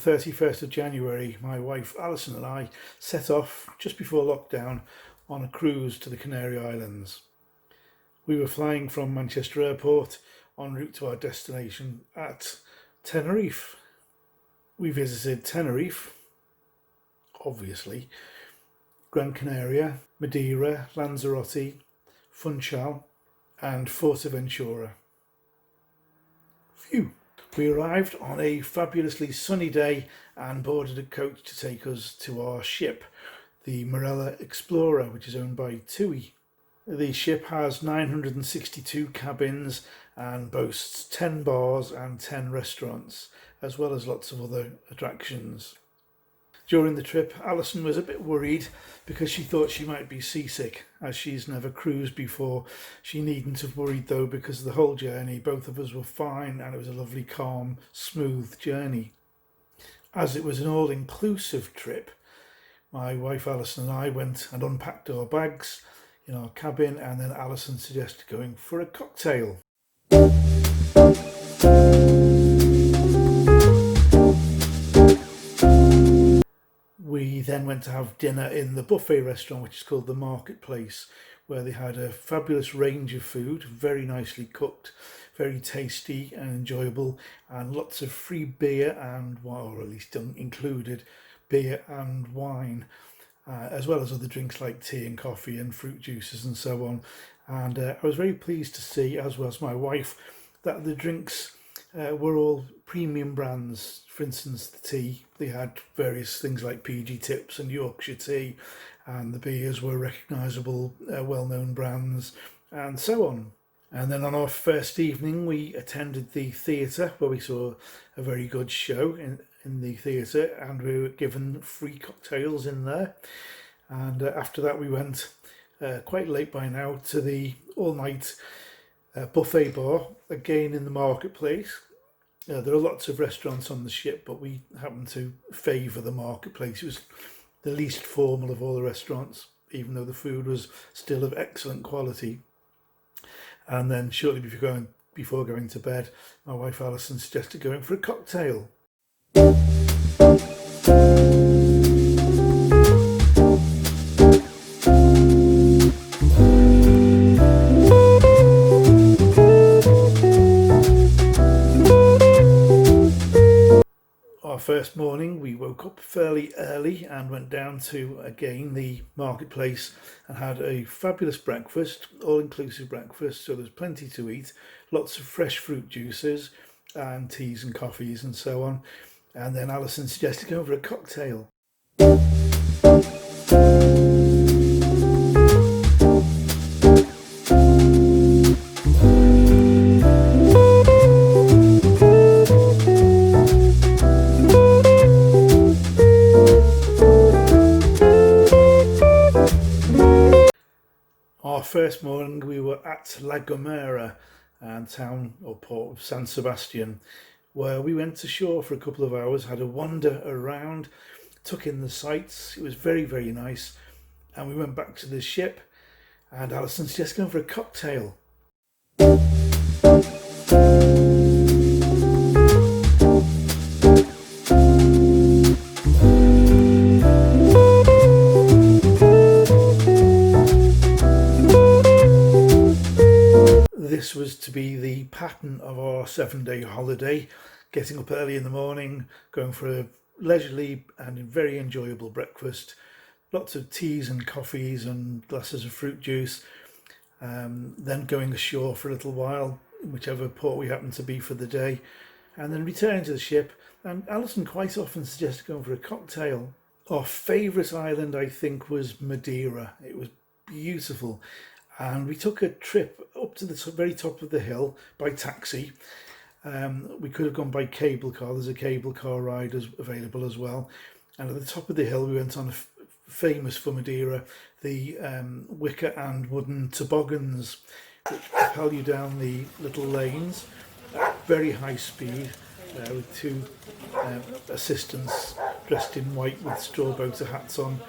31st of January, my wife Alison and I set off just before lockdown on a cruise to the Canary Islands. We were flying from Manchester Airport en route to our destination at Tenerife. We visited Tenerife, obviously, Gran Canaria, Madeira, Lanzarote, Funchal and Fuertaventura. Phew! We arrived on a fabulously sunny day and boarded a coach to take us to our ship, the Marella Explorer, which is owned by TUI. The ship has 962 cabins and boasts 10 bars and 10 restaurants, as well as lots of other attractions. During the trip, Alison was a bit worried because she thought she might be seasick, as she's never cruised before. She needn't have worried though, because the whole journey, both of us were fine and it was a lovely, calm, smooth journey. As it was an all-inclusive trip, my wife Alison and I went and unpacked our bags in our cabin, and then Alison suggested going for a cocktail. We then went to have dinner in the buffet restaurant, which is called the Marketplace, where they had a fabulous range of food, very nicely cooked, very tasty and enjoyable, and lots of free beer and, or at least included, beer and wine, as well as other drinks like tea and coffee and fruit juices and so on. And I was very pleased to see, as was my wife, that the drinks were all premium brands. For instance, the tea, they had various things like PG Tips and Yorkshire tea, and the beers were recognisable, well-known brands, and so on. And then on our first evening, we attended the theatre, where we saw a very good show in the theatre, and we were given free cocktails in there. And after that, we went quite late by now to the all-night buffet bar, again in the Marketplace. There are lots of restaurants on the ship, but we happened to favour the Marketplace. It was the least formal of all the restaurants, even though the food was still of excellent quality. And then shortly before going to bed, my wife Alison suggested going for a cocktail. Our first morning, we woke up fairly early and went down to, again, the Marketplace and had a fabulous breakfast, all-inclusive breakfast, so there's plenty to eat, lots of fresh fruit juices and teas and coffees and so on. And then Alison suggested going for a cocktail. Our first morning we were at La Gomera, town or port of San Sebastian, where we went to shore for a couple of hours, had a wander around, took in the sights. It was very, very nice. And we went back to the ship, and Alison's just going for a cocktail. This was to be the pattern of our 7-day holiday, getting up early in the morning, going for a leisurely and very enjoyable breakfast, lots of teas and coffees and glasses of fruit juice, then going ashore for a little while, whichever port we happened to be for the day, and then returning to the ship. And Alison quite often suggested going for a cocktail. Our favourite island, I think, was Madeira. It was beautiful. And we took a trip up to the very top of the hill by taxi. We could have gone by cable car. There's a cable car ride available as well. And at the top of the hill, we went on famous for Madeira, the wicker and wooden toboggans, which propel you down the little lanes at very high speed, with two assistants dressed in white with straw boater hats on,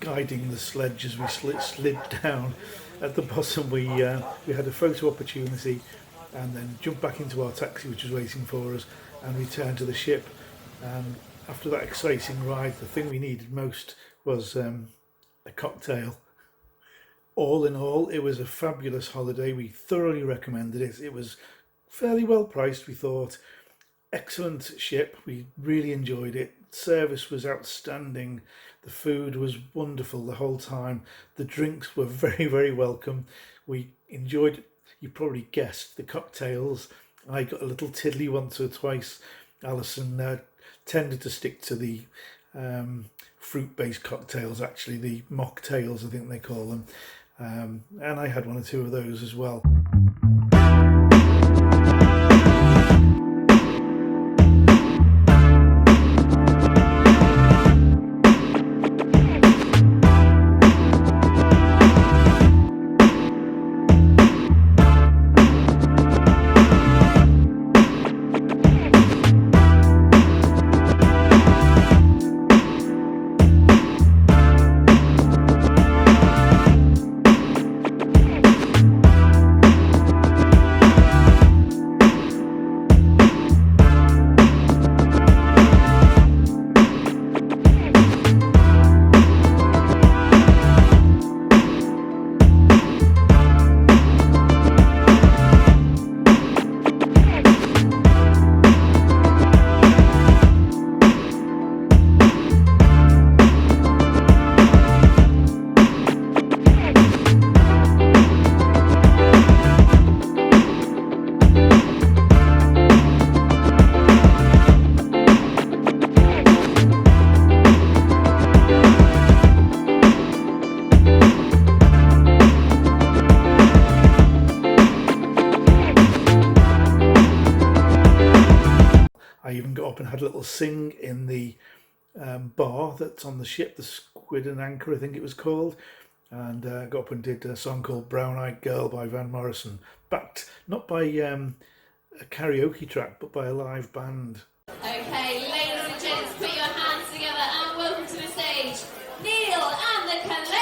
guiding the sledge as we slid down. At the bottom we had a photo opportunity, and then jumped back into our taxi, which was waiting for us, and returned to the ship. And after that exciting ride, the thing we needed most was a cocktail. All in all, it was a fabulous holiday. We thoroughly recommended it. It was fairly well priced, we thought. Excellent ship. We really enjoyed it. Service was outstanding. The food was wonderful the whole time. The drinks were very, very welcome. We enjoyed, you probably guessed, the cocktails. I got a little tiddly once or twice. Alison tended to stick to the fruit-based cocktails, actually, the mocktails, I think they call them. And I had one or two of those as well. I even got up and had a little sing in the bar that's on the ship, the Squid and Anchor, I think it was called. And got up and did a song called Brown Eyed Girl by Van Morrison, backed not by a karaoke track, but by a live band. Okay, ladies and gents, put your hands together and welcome to the stage, Neil and the Collective.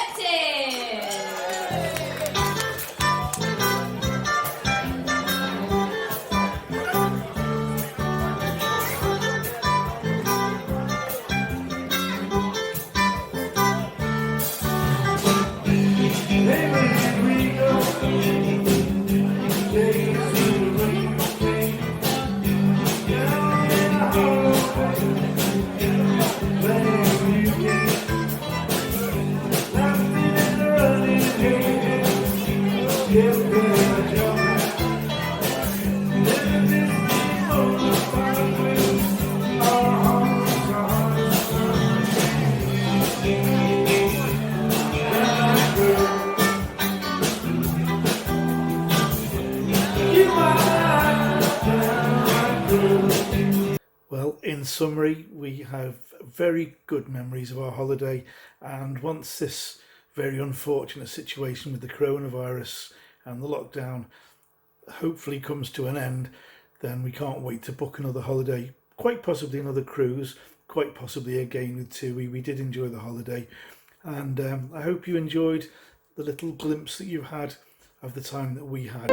Well, in summary, we have very good memories of our holiday, and once this very unfortunate situation with the coronavirus and the lockdown hopefully comes to an end, then we can't wait to book another holiday, quite possibly another cruise, quite possibly again with TUI. We did enjoy the holiday, and I hope you enjoyed the little glimpse that you had of the time that we had.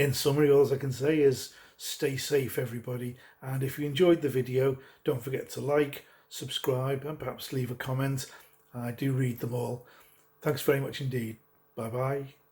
in summary, all I can say is stay safe, everybody. And if you enjoyed the video, don't forget to like, subscribe, and perhaps leave a comment. I do read them all. Thanks very much indeed. Bye bye.